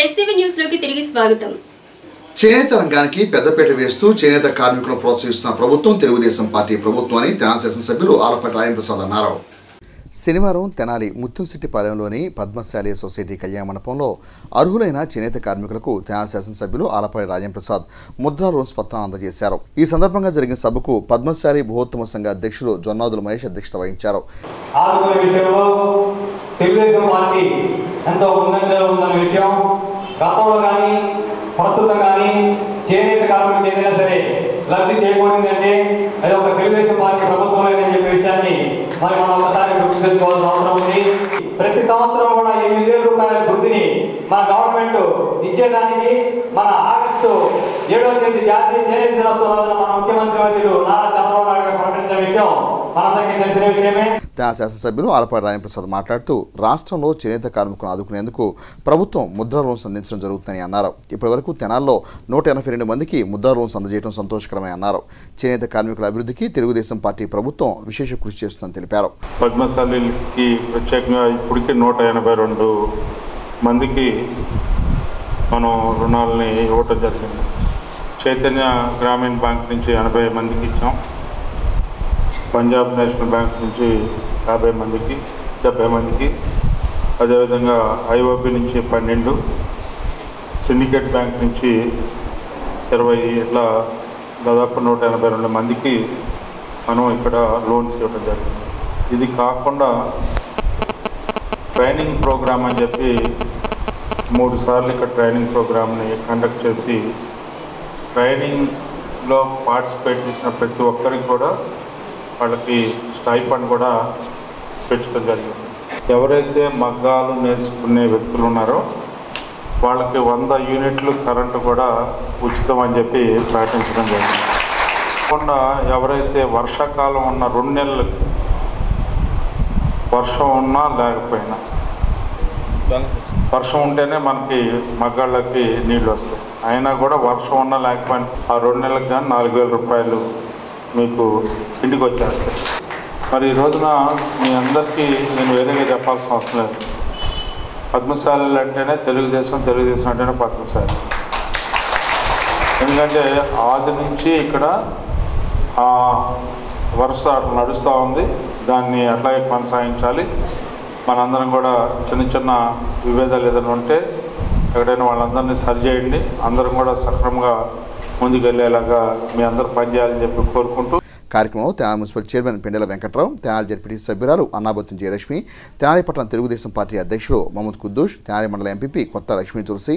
STV news లోకి తిరిగి స్వాగతం. చేనేత రంగానికి పెద్దపీట వేస్తూ చేనేత కార్మికులను ప్రోత్సహిస్తున్న ప్రభుత్వం తెలుగుదేశం పార్టీ ప్రభుత్వం అని తెనాలి శాసనసభ్యులు ఆలపాటి రాజేంద్రప్రసాద్ అన్నారు. శనివారం తెనాలి ముత్తంశెట్టిపాలెంలోని పద్మశాలి సొసైటీ కళ్యాణ మండపంలో అర్హులైన చేనేత కార్మికులకు తెనాలి శాసనసభ్యులు ఆలపాటి రాజేంద్రప్రసాద్ ముద్రా లోన్స్ పత్రాన్ని అందజేశారు. ఈ సందర్భంగా జరిగిన సభకు పద్మశాలి బృహోత్తమ సంఘ అధ్యక్షులు జొన్నాదుల మహేష్ అధ్యక్షత వహించారు. ప్రస్తుతం కానీ చేనేత కార్మికులు ఏదైనా సరే లబ్ధి చేయకూడదంటే అది ఒక తెలుగుదేశం పార్టీ ప్రభుత్వమేనని చెప్పే విషయాన్ని మనం ఒకసారి గుర్తు తెచ్చుకోవాల్సిన అవసరం ఉంది. ప్రతి సంవత్సరం కూడా 8,000 రూపాయల వృద్ధిని మన గవర్నమెంట్ ఇచ్చేదానికి మన ఆగస్టు 7వ తేదీ జాతీయ చేనేత దినోత్సవం రోజున మన ముఖ్యమంత్రి వర్యులు నారా చంద్రబాబు నాయుడు ప్రకటించిన విషయం మనందరికీ తెలిసిన విషయమే. తెనాలి శాసనసభ్యులు ఆలపాటి రాజేంద్రప్రసాద్ మాట్లాడుతూ రాష్ట్రంలో చేనేత కార్మికులను ఆదుకునేందుకు ప్రభుత్వం ముద్రా లోన్స్ అందించడం జరుగుతుందని అన్నారు. ఇప్పటి వరకు తెనాల్లో 182 మందికి ముద్రా లోన్స్ అందజేయడం సంతోషకరమని అన్నారు. చేనేత కార్మికుల అభివృద్ధికి తెలుగుదేశం పార్టీ ప్రభుత్వం విశేష కృషి చేస్తుందని తెలిపారు. పద్మశాలికి ప్రత్యేకంగా ఇప్పటికే 182 మందికి మనం రుణాలని ఇవ్వటం జరిగింది. చైతన్య గ్రామీణ బ్యాంక్ నుంచి 80 మందికి ఇచ్చాం. పంజాబ్ నేషనల్ బ్యాంక్ నుంచి 50 మందికి, 70 మందికి, అదేవిధంగా ఐఓబి నుంచి 12, సిండికేట్ బ్యాంక్ నుంచి 20, ఇట్లా దాదాపు 182 మందికి మనం ఇక్కడ లోన్స్ ఇవ్వడం జరిగింది. ఇది కాకుండా ట్రైనింగ్ ప్రోగ్రామ్ అని చెప్పి 3 సార్లు ఇక్కడ ట్రైనింగ్ ప్రోగ్రామ్ని కండక్ట్ చేసి ట్రైనింగ్లో పార్టిసిపేట్ చేసిన ప్రతి ఒక్కరికి కూడా వాళ్ళకి స్టైఫండ్ కూడా పెంచడం జరిగింది. ఎవరైతే మగ్గాలు నేర్చుకునే వ్యక్తులు ఉన్నారో వాళ్ళకి 100 యూనిట్లు కరెంటు కూడా ఉచితం అని చెప్పి ప్రకటించడం జరిగింది. కాకుండా ఎవరైతే వర్షాకాలం ఉన్న 2 నెలలకి వర్షం ఉన్నా లేకపోయినా, వర్షం ఉంటేనే మనకి మగ్గాళ్ళకి నీళ్ళు వస్తాయి, అయినా కూడా వర్షం ఉన్నా లేకపోయినా ఆ 2 నెలలకు కానీ 4,000 రూపాయలు మీకు ఇంటికి వచ్చేస్తాయి. మరి ఈ రోజున మీ అందరికీ నేను వేరేగా చెప్పాల్సిన అవసరం లేదు. పద్మశాలి అంటేనే తెలుగుదేశం, తెలుగుదేశం అంటేనే పద్మశాలి. ఎందుకంటే ఆది నుంచి ఇక్కడ వరుస అట్లా నడుస్తూ ఉంది. దాన్ని అట్లాగే కొనసాగించాలి. మనందరం కూడా చిన్న చిన్న విభేదాలు ఏదైనా ఉంటే ఎక్కడైనా వాళ్ళందరినీ సరిచేయండి. అందరం కూడా సక్రమంగా ముందుకెళ్లేలాగా మీ అందరూ పనిచేయాలని చెప్పి కోరుకుంటూ కార్యక్రమంలో Tenali municipal chairman Pendela Venkatrao, Tenali ZPTC సభ్యురాలు అన్నాబత్తుని జయలక్ష్మి, తెనాలి పట్టణ తెలుగుదేశం పార్టీ అధ్యక్షులు మహమ్మద్ కుద్దూష్, తెనాలి మండల ఎంపీపీ కొత్త లక్ష్మీ తులసి,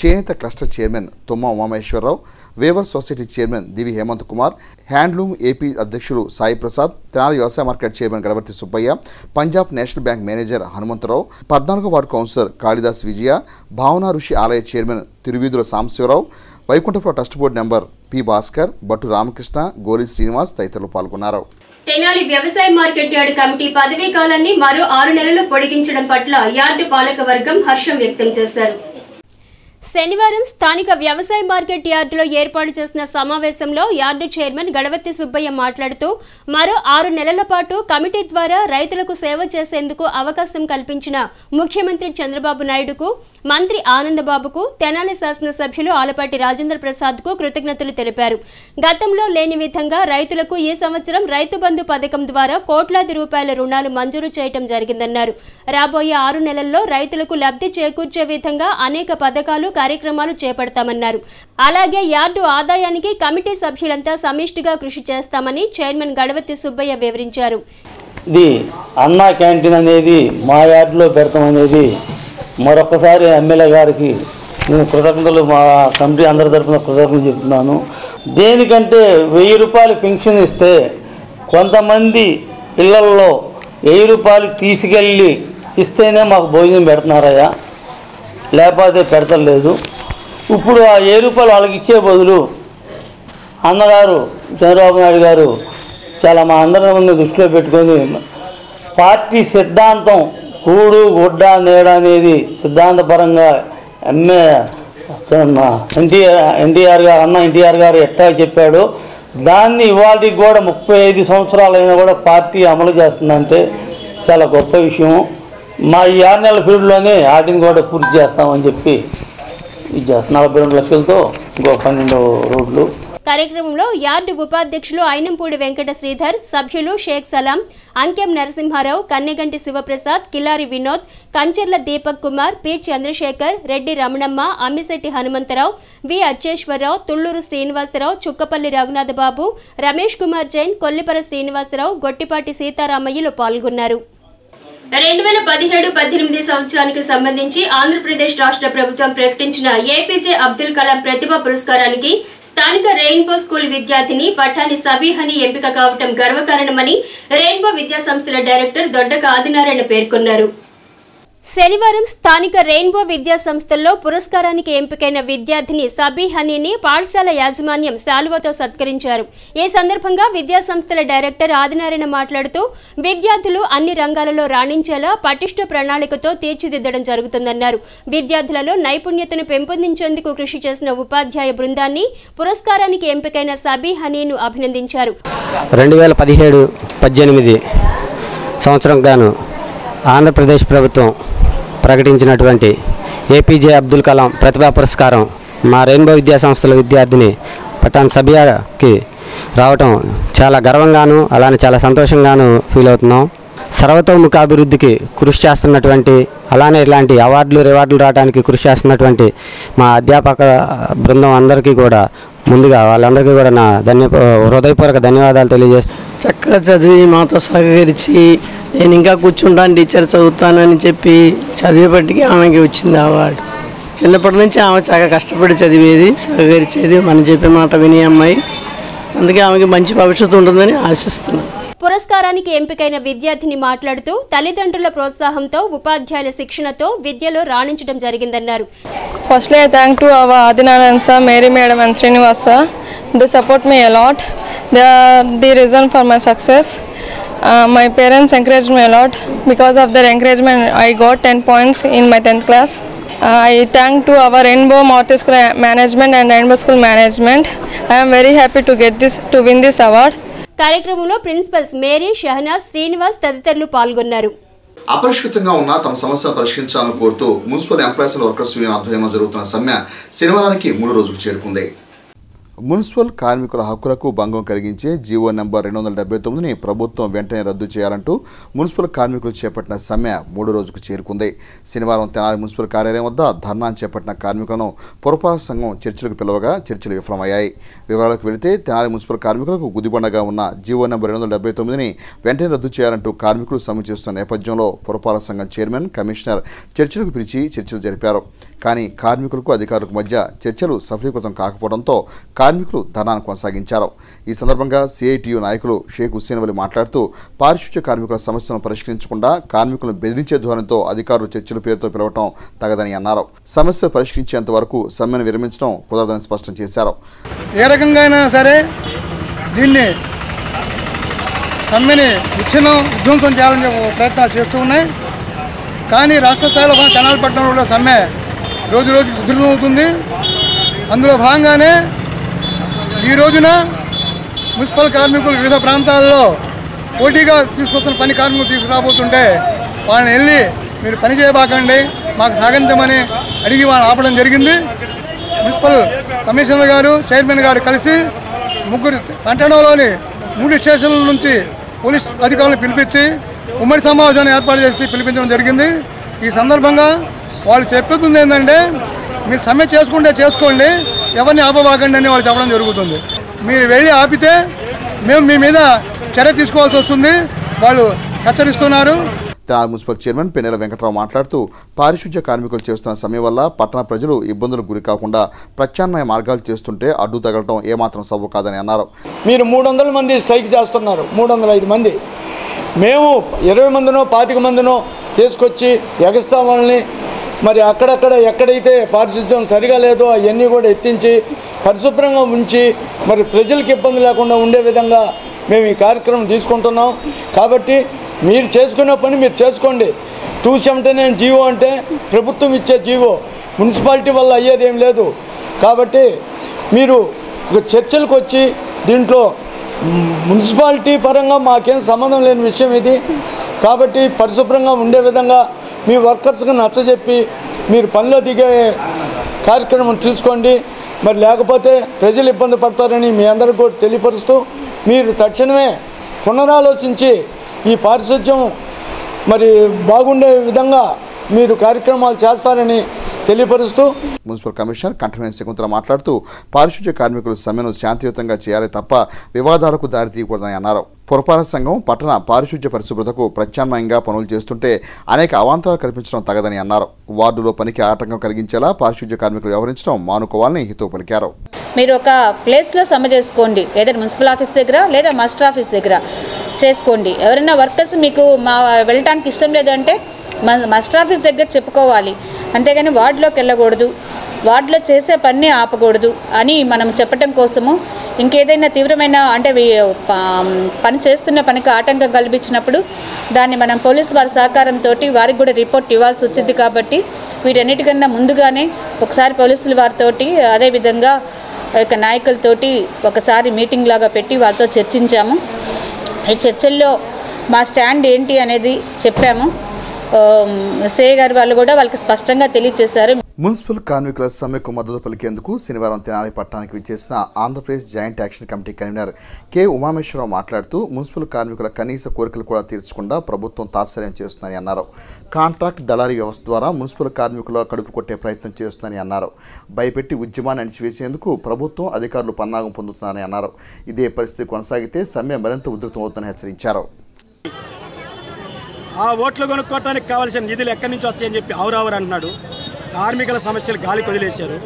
చేనేత cluster chairman Tumma Umamaheswara Rao, weaver society chairman Divi Hemanth Kumar, handloom AP అధ్యక్షులు సాయి ప్రసాద్, తెనాలి వ్యవసాయ market chairman Gadavarthi Subbaiah, Punjab national bank manager Hanumantha Rao, 14వ వార్డు కౌన్సిలర్ కాళిదాస్ విజయ, భావన ఋషి ఆలయ chairman Tiruveedhula Sambasiva Rao, Vaikunthapuram trust board number P Bhaskar, Battu Ramakrishna, Goli Srinivas తదితరులు పాల్గొన్నారు. తెనాలి వ్యవసాయ మార్కెట్ యార్డు కమిటీ పదవీ కాలాన్ని మరో 6 నెలలు పొడిగించడం పట్ల యార్డు పాలక వర్గం హర్షం వ్యక్తం చేశారు. శనివారం స్థానిక వ్యవసాయ మార్కెట్ యార్డులో ఏర్పాటు చేసిన సమావేశంలో యార్డు చైర్మన్ గడవత్తి సుబ్బయ్య మాట్లాడుతూ మరో 6 నెలల పాటు కమిటీ ద్వారా రైతులకు సేవ చేసేందుకు అవకాశం కల్పించిన ముఖ్యమంత్రి చంద్రబాబు నాయుడుకు, మంత్రి ఆనందబాబుకు, తెనాలి శాసనసభ్యులు ఆలపాటి రాజేంద్ర ప్రసాద్కు కృతజ్ఞతలు తెలిపారు. గతంలో లేని విధంగా రైతులకు ఈ సంవత్సరం రైతు బంధు పథకం ద్వారా కోట్లాది రూపాయల రుణాలు మంజూరు చేయడం జరిగిందన్నారు. రాబోయే 6 నెలల్లో రైతులకు లబ్ధి చేకూర్చే విధంగా అనేక పథకాలు, కార్యక్రమాలు చేపడతామన్నారు. అలాగే యార్డు ఆదాయానికి కమిటీ సభ్యులంతా సమిష్టిగా కృషి చేస్తామని చైర్మన్ గడవత్తి సుబ్బయ్య వివరించారు. ఇది అన్నా క్యాంటీన్ అనేది మా యార్డులో పెడతామనేది మరొకసారి ఎమ్మెల్యే గారికి నేను కృతజ్ఞతలు, మా కమిటీ అందరి తరఫున కృతజ్ఞతలు చెప్తున్నాను. దేనికంటే 1000 రూపాయలు పెన్షన్ ఇస్తే కొంతమంది ఇళ్లల్లో 1000 రూపాయలు తీసుకెళ్ళి ఇస్తేనే మాకు భోజనం పెడుతున్నారయ్యా, లేకపోతే పెడతలేదు. ఇప్పుడు ఆ 1000 రూపాయలు వాళ్ళకి ఇచ్చే బదులు అన్నగారు చంద్రబాబు నాయుడు గారు చాలా మా అందరిని దృష్టిలో పెట్టుకొని పార్టీ సిద్ధాంతం కూడు గుడ్డ నీడ అనేది సిద్ధాంతపరంగా ఎన్టీఆర్ గారు ఎట్టా చెప్పాడో దాన్ని ఇవాళకి కూడా 35 సంవత్సరాలైనా కూడా పార్టీ అమలు చేస్తుందంటే చాలా గొప్ప విషయం. మా ఈ 6 నెలల పీరియడ్లోనే వాటిని కూడా పూర్తి చేస్తామని చెప్పి ఇది చేస్తాం. 42 లక్షలతో ఇంకో 12 రోడ్లు. కార్యక్రమంలో యార్డు ఉపాధ్యక్షులు అయినంపూడి వెంకట శ్రీధర్, సభ్యులు షేక్ సలాం, అంకెం నరసింహారావు, కన్నెగంటి శివప్రసాద్, కిలారి వినోద్, కంచర్ల దీపక్ కుమార్, పి చంద్రశేఖర్, రెడ్డి రమణమ్మ, అమ్మిశెట్టి హనుమంతరావు, వి అచ్చేశ్వరరావు, తుళ్లూరు శ్రీనివాసరావు, చుక్కపల్లి రఘునాథబాబు, రమేష్ కుమార్ జైన్, కొల్లిపర శ్రీనివాసరావు, గొట్టిపాటి సీతారామయ్యలు పాల్గొన్నారు. 2017-18 సంవత్సరానికి సంబంధించి ఆంధ్రప్రదేశ్ రాష్ట్ర ప్రభుత్వం ప్రకటించిన ఏపీజే అబ్దుల్ కలాం ప్రతిభా పురస్కారానికి స్థానిక రెయిన్బో స్కూల్ విద్యార్థిని పఠాని సబీహని ఎంపిక కావటం గర్వకారణమని రెయిన్బో విద్యా సంస్థల డైరెక్టర్ దొడ్డక ఆదినారాయణ పేర్కొన్నారు. శనివారం స్థానిక రెయిన్బో విద్యా సంస్థల్లో పురస్కారానికి ఎంపికైన విద్యార్థిని సబీహనీని పాఠశాల యాజమాన్యం శాలువతో సత్కరించారు. ఈ సందర్భంగా విద్యా సంస్థల డైరెక్టర్ ఆదినారాయణ మాట్లాడుతూ విద్యార్థులు అన్ని రంగాలలో రాణించేలా పటిష్ట ప్రణాళికతో తీర్చిదిద్దడం జరుగుతుందన్నారు. విద్యార్థులలో నైపుణ్యతను పెంపొందించేందుకు కృషి చేసిన ఉపాధ్యాయ బృందాన్ని పురస్కారానికి ఎంపికైన సబీహనీను అభినందించారు. 2017-18 సంవత్సరం గాను ఆంధ్రప్రదేశ్ ప్రభుత్వం ప్రకటించినటువంటి ఏపీజే అబ్దుల్ కలాం ప్రతిభా పురస్కారం మా రెయిన్బో విద్యా సంస్థల విద్యార్థిని పఠాన్ సబియాకి రావటం చాలా గర్వంగాను అలానే చాలా సంతోషంగాను ఫీల్ అవుతున్నాం. సర్వతోముఖ అభివృద్ధికి కృషి చేస్తున్నటువంటి అలానే ఇలాంటి అవార్డులు రివార్డులు రావడానికి కృషి చేస్తున్నటువంటి మా అధ్యాపక బృందం అందరికీ కూడా ముందుగా వాళ్ళందరికీ కూడా నా హృదయపూర్వక ధన్యవాదాలు తెలియజేస్తాను. చక్కగా చదివి మాతో సహకరించి నేను ఇంకా కూర్చుంటాను టీచర్ చదువుతానని చెప్పి చదివేపటికి ఆమెకి వచ్చింది అవార్డు. చిన్నప్పటి నుంచి ఆమె చాలా కష్టపడి చదివేది, సహకరించేది, మనం చెప్పే మాట వినే అమ్మాయి. అందుకే ఆమెకి మంచి భవిష్యత్తు ఉంటుందని ఆశిస్తున్నాను. పురస్కారానికి ఎంపికైన విద్యార్థిని మాట్లాడుతూ తల్లిదండ్రుల ప్రోత్సాహంతో ఉపాధ్యాయుల శిక్షణతో విద్యలో రాణించడం జరిగిందన్నారు. Firstly, I thank to our Adinarayan sir, Mary madam and Srinivas sir. They support me a lot. They are the reason for my success. My parents encouraged me a lot. Because of their encouragement, I got 10 points in my 10th class. I thank to our Rainbow Morty School management and Rainbow School management. I am very happy to win this award. కార్యక్రమంలో principles Mary, Shahnaz, Srinivas తదితరులు పాల్గొన్నారు. అపరిష్కృతంగా ఉన్న తమ సమస్యను పరిష్కరించాలని కోరుతూ municipal employees workers union ఆధ్వర్యంలో జరుగుతున్న సమ్మె శనివారానికి 3 రోజులకు చేరుకుంది. మున్సిపల్ కార్మికుల హక్కులకు భంగం కలిగించే జీవో నెంబర్ 279ని ప్రభుత్వం వెంటనే రద్దు చేయాలంటూ మున్సిపల్ కార్మికులు చేపట్టిన సమ్మె 3 రోజుకు చేరుకుంది. శనివారం తెనాలి మున్సిపల్ కార్యాలయం వద్ద ధర్నాను చేపట్టిన కార్మికులను పురపాలక సంఘం చర్చలకు పిలవగా చర్చలు విఫలమయ్యాయి. వివరాలకు వెళితే తెనాలి మున్సిపల్ కార్మికులకు గుదిబండగా ఉన్న జీవో నెంబర్ 279ని వెంటనే రద్దు చేయాలంటూ కార్మికులు సమ్మె చేస్తున్న నేపథ్యంలో పురపాలక సంఘం చైర్మన్, కమిషనర్ చర్చలకు పిలిచి చర్చలు జరిపారు. కానీ కార్మికులకు అధికారులకు మధ్య చర్చలు సఫలీకృతం కాకపోవడంతో కార్మికులు ధర్నాను కొనసాగించారు. ఈ సందర్భంగా సిఐటియు నాయకులు షేక్ హుస్సేన్ వలి మాట్లాడుతూ పారిశుధ్య కార్మికుల సమస్యలను పరిష్కరించకుండా కార్మికులను బెదిరించే ధోరణితో అధికారులు చర్చల పేరుతో పిలవటం తగదని అన్నారు. సమస్య పరిష్కరించేంత వరకు సమ్మెను విరమించడం కుదరదని స్పష్టం చేశారు. ఏ రకంగా అయినా సరే దీన్ని సమ్మెని విధ్వంసం చేయాలని ప్రయత్నాలు చేస్తూ ఉన్నాయి. కానీ రాష్ట్ర స్థాయిలో తెనాలి పట్టణంలో సమ్మె రోజు ఉధృతమవుతుంది. అందులో భాగంగానే ఈ రోజున మున్సిపల్ కార్మికులు వివిధ ప్రాంతాల్లో పోటీగా తీసుకొస్తున్న పని కార్మికులు తీసుకురాబోతుంటే వాళ్ళని వెళ్ళి మీరు పని చేయబాకండి, మాకు సహకరించమని అడిగి వాళ్ళని ఆపడం జరిగింది. మున్సిపల్ కమిషనర్ గారు, చైర్మన్ గారు కలిసి పట్టణంలోని 3 స్టేషన్ల నుంచి పోలీస్ అధికారులను పిలిపించి ఉమ్మడి సమావేశాన్ని ఏర్పాటు చేసి పిలిపించడం జరిగింది. ఈ సందర్భంగా వాళ్ళు చెప్తుంది ఏంటంటే మీరు సమ్మె చేసుకుంటే చేసుకోండి, ఎవరిని ఆపబాకండి అని వాళ్ళు చెప్పడం జరుగుతుంది. మీరు వెళ్ళి ఆపితే మేము మీ మీద చర్య తీసుకోవాల్సి వస్తుంది వాళ్ళు హెచ్చరిస్తున్నారు. తెనాలి మున్సిపల్ చైర్మన్ పెన్నెల వెంకటరావు మాట్లాడుతూ పారిశుధ్య కార్మికులు చేస్తున్న సమ్మె వల్ల పట్టణ ప్రజలు ఇబ్బందులకు గురి కాకుండా ప్రత్యామ్నాయ మార్గాలు చేస్తుంటే అడ్డు తగలటం ఏమాత్రం సబబు కాదని అన్నారు. మీరు 300 మంది స్ట్రైక్ చేస్తున్నారు, 305 మంది, మేము 20 మందినో 25 మందినో తీసుకొచ్చి ఎగస్ట్రా వాళ్ళని మరి అక్కడక్కడ ఎక్కడైతే పారిశుధ్యం సరిగా లేదో అవన్నీ కూడా ఎత్తించి పరిశుభ్రంగా ఉంచి మరి ప్రజలకు ఇబ్బంది లేకుండా ఉండే విధంగా మేము ఈ కార్యక్రమం తీసుకుంటున్నాం. కాబట్టి మీరు చేసుకునే పని మీరు చేసుకోండి. 279 జీవో అంటే ప్రభుత్వం ఇచ్చే జీవో, మున్సిపాలిటీ వల్ల అయ్యేదేం లేదు. కాబట్టి మీరు చర్చలకు వచ్చి దీంట్లో మున్సిపాలిటీ పరంగా మాకేం సంబంధం లేని విషయం ఇది. కాబట్టి పరిశుభ్రంగా ఉండే విధంగా మీ వర్కర్స్కి నచ్చజెప్పి మీరు పనిలో దిగే కార్యక్రమం తీసుకోండి. మరి లేకపోతే ప్రజలు ఇబ్బంది పడతారని మీ అందరికీ కూడా తెలియపరుస్తూ మీరు తక్షణమే పునరాలోచించి ఈ పారిశుధ్యం మరి బాగుండే విధంగా మీరు కార్యక్రమాలు చేస్తారని తెలియపరుస్తూ మున్సిపల్ కమిషనర్ కంఠమేని శకుంతల మాట్లాడుతూ పారిశుధ్య కార్మికుల సమ్మెను శాంతియుతంగా చేయాలి తప్ప వివాదాలకు దారితీయకూడదని అన్నారు. పురపాలక సంఘం పట్టణ పారిశుధ్య పరిశుభ్రతకు ప్రత్యామ్నాయంగా పనులు చేస్తుంటే అనేక అవాంతరాలు కల్పించడం తగదని అన్నారు. వార్డులో పనికి ఆటంకం కలిగించేలా పారిశుధ్య కార్మికులు వ్యవహరించడం మానుకోవాలని హితవు పలికారు. మీరు ఒక ప్లేస్లో సమ్మె చేసుకోండి, ఏదైనా మున్సిపల్ ఆఫీస్ దగ్గర లేదా మాస్టర్ ఆఫీస్ దగ్గర చేసుకోండి. ఎవరైనా వర్కర్స్ మీకు వెళ్ళటానికి ఇష్టం లేదంటే మాస్టర్ ఆఫీస్ దగ్గర చెప్పుకోవాలి, అంతేగాని వార్డులోకి వెళ్ళకూడదు, వార్డులో చేసే పని ఆపకూడదు అని మనం చెప్పడం కోసము. ఇంకేదైనా తీవ్రమైన అంటే పని చేస్తున్న పనికి ఆటంకం కల్పించినప్పుడు దాన్ని మనం పోలీసు వారి సహకారంతో వారికి కూడా రిపోర్ట్ ఇవ్వాల్సి వచ్చింది. కాబట్టి వీటన్నిటికన్నా ముందుగానే ఒకసారి పోలీసుల వారితోటి అదేవిధంగా యొక్క నాయకులతోటి ఒకసారి మీటింగ్ లాగా పెట్టి వారితో చర్చించాము. ఈ చర్చల్లో మా స్టాండ్ ఏంటి అనేది చెప్పాము. సే గారు వాళ్ళు కూడా వాళ్ళకి స్పష్టంగా తెలియజేశారు. మున్సిపల్ కార్మికుల సమ్మెకు మద్దతు పలికేందుకు శనివారం తెనాలి పట్టణానికి విచ్చేసిన Andhra Pradesh joint action committee convener K Umameswara Rao మాట్లాడుతూ మున్సిపల్ కార్మికుల కనీస కోరికలు కూడా తీర్చకుండా ప్రభుత్వం తాత్సర్యం చేస్తుందని అన్నారు. కాంట్రాక్ట్ దళారీ వ్యవస్థ ద్వారా మున్సిపల్ కార్మికుల కడుపు కొట్టే ప్రయత్నం చేస్తుందని అన్నారు. భయపెట్టి ఉద్యమాన్ని అణిచివేసేందుకు ప్రభుత్వం అధికారులు పన్నాగం పొందుతున్నారని అన్నారు. ఇదే పరిస్థితి కొనసాగితే సమ్మె మరింత ఉధృతమవుతుందని హెచ్చరించారు. ఆ ఓట్లు కొనుక్కోవటానికి కావాల్సిన నిధులు ఎక్కడి నుంచి వస్తాయని చెప్పి ఆవురావురు అంటున్నాడు. కార్మికుల సమస్యలు గాలికి వదిలేశారు.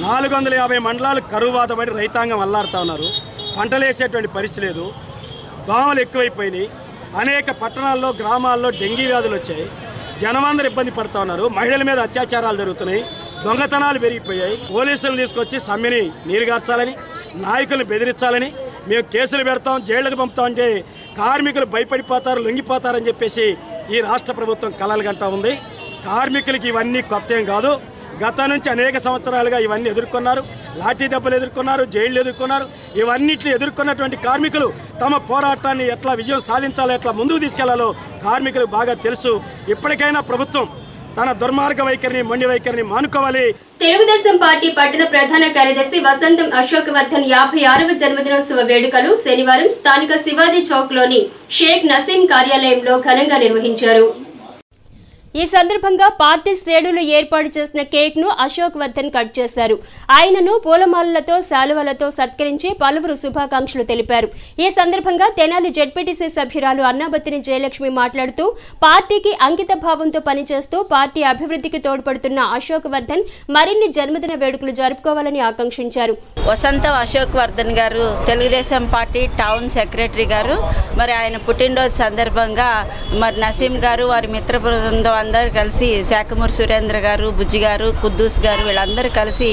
450 మండలాలు కరువు బాధపడి రైతాంగం అల్లాడుతూ ఉన్నారు. పంటలు వేసేటువంటి పరిస్థితి లేదు. దోమలు ఎక్కువైపోయినాయి. అనేక పట్టణాల్లో గ్రామాల్లో డెంగీ వ్యాధులు వచ్చాయి. జనమందరూ ఇబ్బంది పడుతూ ఉన్నారు. మహిళల మీద అత్యాచారాలు జరుగుతున్నాయి. దొంగతనాలు పెరిగిపోయాయి. పోలీసులు తీసుకొచ్చి సమ్మెని నీరుగార్చాలని, నాయకులను బెదిరించాలని, మేము కేసులు పెడతాం, జైళ్లకు పంపుతాం అంటే కార్మికులు భయపడిపోతారు, లొంగిపోతారని చెప్పేసి ఈ రాష్ట్ర ప్రభుత్వం కలలు గంటా ఉంది. కార్మికులకి ఇవన్నీ కొత్త ఏం కాదు. గత నుంచి అనేక సంవత్సరాలుగా ఇవన్నీ ఎదుర్కొన్నారు. లాఠీ దెబ్బలు ఎదుర్కొన్నారు, జైళ్లు ఎదుర్కొన్నారు. ఇవన్నిటిని ఎదుర్కొన్నటువంటి కార్మికులు తమ పోరాటాన్ని ఎట్లా విజయం సాధించాలో, ఎట్లా ముందుకు తీసుకెళ్లాలో కార్మికులకు బాగా తెలుసు. ఇప్పటికైనా ప్రభుత్వం తన దుర్మార్గ వైఖరిని, మొండి వైఖరిని మానుకోవాలి. తెలుగుదేశం పార్టీ పట్టణ ప్రధాన కార్యదర్శి వసంతం అశోక్ వర్ధన్ 56వ జన్మదినోత్సవ వేడుకలు శనివారం స్థానిక శివాజీ చౌక్ లోని షేక్ నసీం కార్యాలయంలో ఘనంగా నిర్వహించారు. ఈ సందర్భంగా పార్టీ శ్రేణులు ఏర్పాటు చేసిన కేక్ ను అశోక్ వర్ధన్ కట్ చేశారు. ఆయనను పూలమాలలతో శాలువలతో సత్కరించి పలువురు శుభాకాంక్షలు తెలిపారు. ఈ సందర్భంగా తెనాలి జెడ్పీటీసీ సభ్యురాలు అన్నాబత్తిని జయలక్ష్మి మాట్లాడుతూ పార్టీకి అంకిత భావంతో పనిచేస్తూ పార్టీ అభివృద్ధికి తోడ్పడుతున్న అశోక్ వర్ధన్ మరిన్ని జన్మదిన వేడుకలు జరుపుకోవాలని ఆకాంక్షించారు. వసంతం అశోక్ వర్ధన్ గారు తెలుగుదేశం పార్టీ టౌన్ సెక్రటరీ గారు. మరి ఆయన పుట్టినరోజు సందర్భంగా మరి నసీం గారు వారి మిత్ర బృందం అందరూ కలిసి శాఖమూరి సురేంద్ర గారు, బుజ్జి గారు, కుద్దూస్ గారు వీళ్ళందరూ కలిసి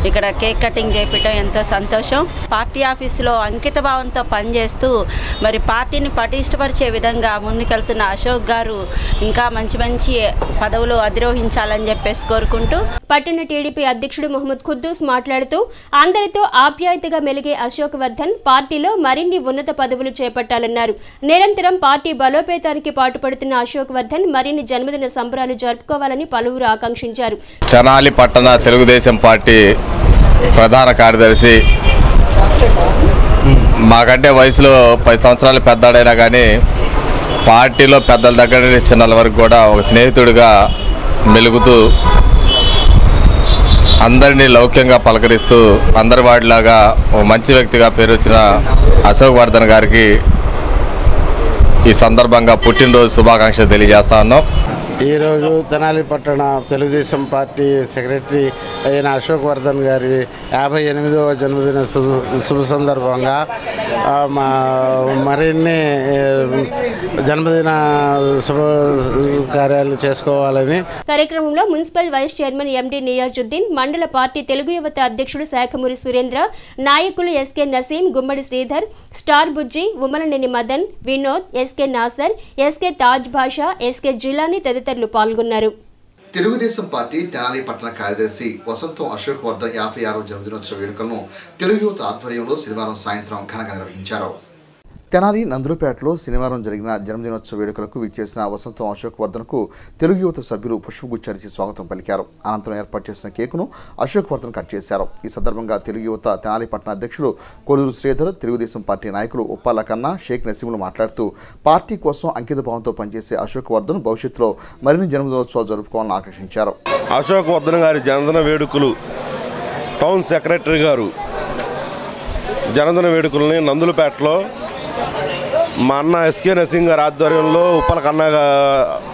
ఇక్కడ కేక్ కటింగ్ చేయించడం ఎంతో సంతోషం. పార్టీ ఆఫీసులో అంకిత భావంతో పనిచేస్తూ మరి పార్టీని పటిష్టపరిచే విధంగా ముందుకెళ్తున్న అశోక్ గారు ఇంకా మంచి మంచి పదవులు అధిరోహించాలని చెప్పేసి కోరుకుంటూ పట్టణ టీడీపీ అధ్యక్షుడు మహమ్మద్ కుద్దూస్ మాట్లాడుతూ అందరితో ఆప్యాయతగా మెలిగే అశోక్ వర్ధన్ పార్టీలో మరిన్ని ఉన్నత పదవులు చేపట్టాలన్నారు. నిరంతరం పార్టీ బలోపేతానికి పాటుపడుతున్న అశోక్ వర్ధన్ మరిన్ని జన్మదిన సంబరాలు జరుపుకోవాలని పలువురు ఆకాంక్షించారు. తెనాలి పట్టణ తెలుగుదేశం పార్టీ ప్రధాన కార్యదర్శి, మాకంటే వయసులో 10 సంవత్సరాలు పెద్దాడైనా కానీ పార్టీలో పెద్దల దగ్గర చిన్నల వరకు కూడా ఒక స్నేహితుడిగా మెలుగుతూ అందరినీ లౌక్యంగా పలకరిస్తూ అందరి వాడిలాగా ఒక మంచి వ్యక్తిగా పేరు వచ్చిన అశోక్ వర్ధన్ గారికి ఈ సందర్భంగా పుట్టినరోజు శుభాకాంక్షలు తెలియజేస్తా ఉన్నాం. ఈరోజు తెనాలి పట్టణ తెలుగుదేశం పార్టీ సెక్రటరీ అయిన అశోక్ వర్ధన్ గారి 58వ జన్మదిన శుభ సందర్భంగా మరిన్ని జన్మదిన శుభ కార్యాలు చేసుకోవాలని కార్యక్రమంలో municipal vice chairman MD Niyazuddin, మండల పార్టీ తెలుగు యువత అధ్యక్షుడు శాఖమూరి సురేంద్ర, నాయకులు ఎస్కే నసీం, గుమ్మడి శ్రీధర్, స్టార్ బుజ్జి, ఉమలనేని మదన్, వినోద్, ఎస్కే నాసర్, ఎస్కే తాజ్ భాషా, ఎస్కే జిలానీ తదితరులు పాల్గొన్నారు. తెలుగుదేశం పార్టీ తెనాలి పట్టణ కార్యదర్శి వసంతం అశోక్ వర్ధన్ 56వ జన్మదినోత్సవ వేడుకలను తెలుగు యువత ఆధ్వర్యంలో శనివారం సాయంత్రం ఘనంగా నిర్వహించారు. తెనాలి నందులపేటలో శనివారం జరిగిన జన్మదినోత్సవ వేడుకలకు విచ్చేసిన వసంతం అశోక్ వర్ధన్కు తెలుగు యువత సభ్యులు పుష్పగుచ్చారిచి స్వాగతం పలికారు. అనంతరం ఏర్పాటు చేసిన కేకును అశోక్ వర్ధన్ కట్ చేశారు. ఈ సందర్భంగా తెలుగు యువత తెనాలి పట్టణ అధ్యక్షులు కోడూరు శ్రీధర్, తెలుగుదేశం పార్టీ నాయకులు ఉప్పాల కన్నా, షేక్ నసీములు మాట్లాడుతూ పార్టీ కోసం అంకిత భావంతో పనిచేసే అశోక్ వర్ధన్ భవిష్యత్తులో మరిన్ని జన్మదినోత్సవాలు జరుపుకోవాలని ఆకాంక్షించారు. అశోక్ వర్ధన్ గారి జన్మదిన వేడుకలు టౌన్ సెక్రటరీ గారు జన్మదిన వేడుకల్ని నందులపేటలో మా అన్న ఎస్కే నసీం గారి ఆధ్వర్యంలో, ఉప్పల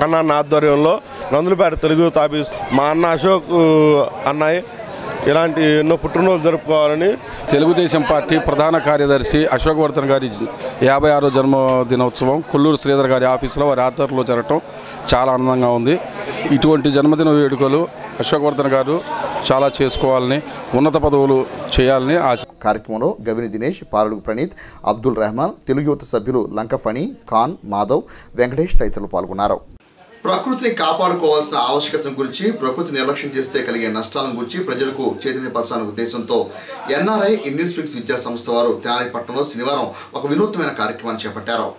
కన్నా ఆధ్వర్యంలో నందులపేట తెలుగు ఆఫీస్ మా అన్న అశోక్ అన్నయ్య ఇలాంటి ఎన్నో పుట్టినరోజు జరుపుకోవాలని తెలుగుదేశం పార్టీ ప్రధాన కార్యదర్శి అశోక్ వర్ధన్ గారి 56వ జన్మదినోత్సవం కొల్లూరు శ్రీధర్ గారి ఆఫీసులో వారి ఆధ్వర్యంలో జరగటం చాలా ఆనందంగా ఉంది. ఇటువంటి జన్మదిన వేడుకలు అశోక్ వర్ధన్ గారు చాలా చేసుకోవాలని, ఉన్నత పదవులు చేయాలని ఆశ. కార్యక్రమంలో గవిని దినేష్, పారుడు ప్రణీత్, అబ్దుల్ రెహమాన్, తెలుగు యువత సభ్యులు లంకఫణి, ఖాన్, మాధవ్, వెంకటేష్ తదితరులు పాల్గొన్నారు. ప్రకృతిని కాపాడుకోవాల్సిన ఆవశ్యకత గురించి, ప్రకృతి నిర్లక్ష్యం చేస్తే కలిగే నష్టాలను గురించి ప్రజలకు చైతన్యపరచాలనే ఉద్దేశంతో ఎన్ఆర్ఐ ఇండియన్ స్ప్రింగ్స్ విద్యా సంస్థ వారు తెనాలి పట్టణంలో శనివారం ఒక వినూత్నమైన కార్యక్రమాన్ని చేపట్టారు.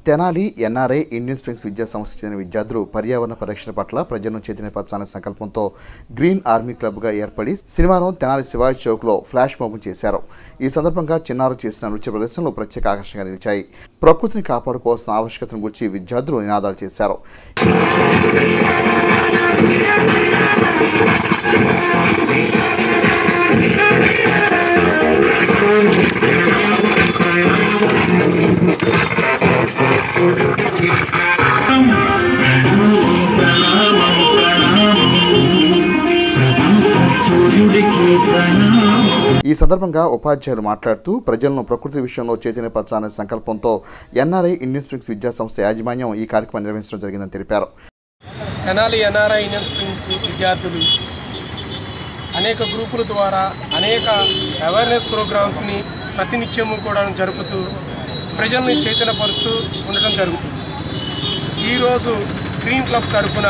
తెనాలి ఎన్ఆర్ఐ ఇండియన్ స్ప్రింగ్స్ విద్యా సంస్థకు చెందిన విద్యార్థులు పర్యావరణ పరిరక్షణ పట్ల ప్రజలను చైతన్యపరచాలనే సంకల్పంతో గ్రీన్ ఆర్మీ క్లబ్గా ఏర్పడి శనివారం తెనాలి శివాజీ చౌక్లో ఫ్లాష్ మాబ్ చేశారు. ఈ సందర్భంగా చిన్నారులు చేసిన నృత్య ప్రదర్శనలు ప్రత్యేక ఆకర్షణగా నిలిచాయి. ప్రకృతిని కాపాడుకోవాల్సిన ఆవశ్యకతను గురించి విద్యార్థులు నినాదాలు చేశారు. ఈ సందర్భంగా ఉపాధ్యాయులు మాట్లాడుతూ ప్రజలను ప్రకృతి విషయంలో చైతన్యపరచాలనే సంకల్పంతో ఎన్ఆర్ఐ ఇండియన్ స్ప్రింగ్స్ విద్యా సంస్థ యాజమాన్యం ఈ కార్యక్రమం నిర్వహించడం జరిగిందని తెలిపారు. తెనాలి ఎన్ఆర్ఐ ఇండియన్ స్ప్రింగ్స్ విద్యార్థులు అనేక గ్రూపుల ద్వారా అనేక అవేర్నెస్ ప్రోగ్రామ్స్ని ప్రతినిత్యము కూడా జరుపుతూ ప్రజల్ని చైతన్యపరుస్తూ ఉండటం జరుగుతుంది. ఈరోజు గ్రీన్ క్లబ్ తరఫున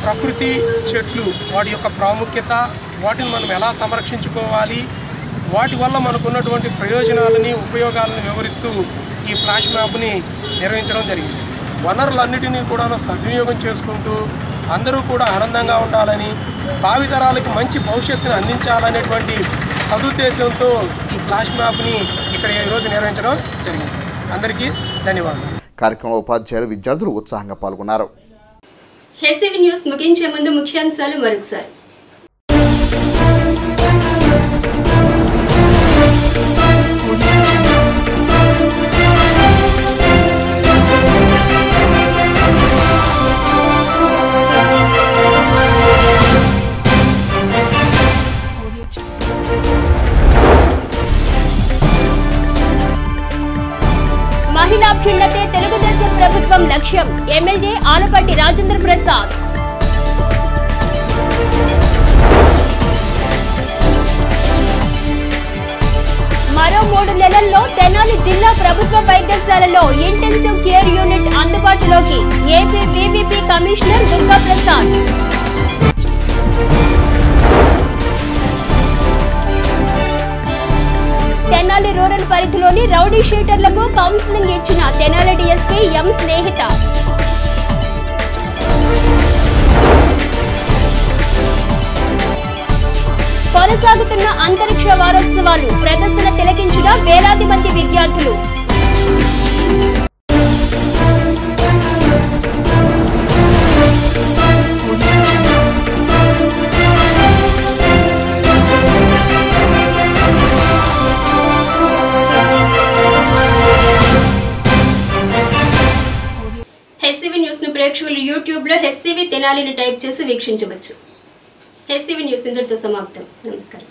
ప్రకృతి, చెట్లు, వాటి యొక్క ప్రాముఖ్యత, వాటిని మనం ఎలా సంరక్షించుకోవాలి, వాటి వల్ల మనకు ఉన్నటువంటి ప్రయోజనాలని, ఉపయోగాలను వివరిస్తూ ఈ ఫ్లాష్ మ్యాప్ని నిర్వహించడం జరిగింది. వనరులన్నిటినీ కూడా సద్వినియోగం చేసుకుంటూ అందరూ కూడా ఆనందంగా ఉండాలని, భావితరాలకి మంచి భవిష్యత్తును అందించాలనేటువంటి సదుద్దేశంతో ఈ ఫ్లాష్ మ్యాప్ని ఇక్కడ ఈరోజు నిర్వహించడం జరిగింది. అందరికీ ధన్యవాదాలు. కార్యక్రమంలో ఉపాధ్యాయులు, విద్యార్థులు ఉత్సాహంగా పాల్గొన్నారు. హెసివి న్యూస్ ముగించే ముందు ముఖ్యాంశాలు మరొకసారి. మహిళాభ్యున్నతే తెలుగుదేశం ప్రభుత్వం లక్ష్యం, ఎమ్మెల్యే ఆలపాటి రాజేంద్ర ప్రసాద్. మరో 3 నెలల్లో తెనాలి జిల్లా ప్రభుత్వ వైద్యశాలలో ఇంటెన్సివ్ కేర్ యూనిట్ అందుబాటులోకి, AP VVP commissioner Durga Prasad. Tenali rural పరిధిలోని రౌడీ షీటర్లకు కౌన్సిలింగ్ ఇచ్చిన తెనాలి డీఎస్పీ ఎం స్నేహిత. కొనసాగుతున్న అంతరిక్ష వారోత్సవాలు, ప్రదర్శన తిలకించిన వేలాది మంది విద్యార్థులు. హెసివి న్యూస్ ను ప్రేక్షకులు యూట్యూబ్ లో హెసివి తెనాలిని టైప్ చేసి వీక్షించవచ్చు. హెసివి న్యూస్ ఇంతటితో సమాప్తం. నమస్కారం.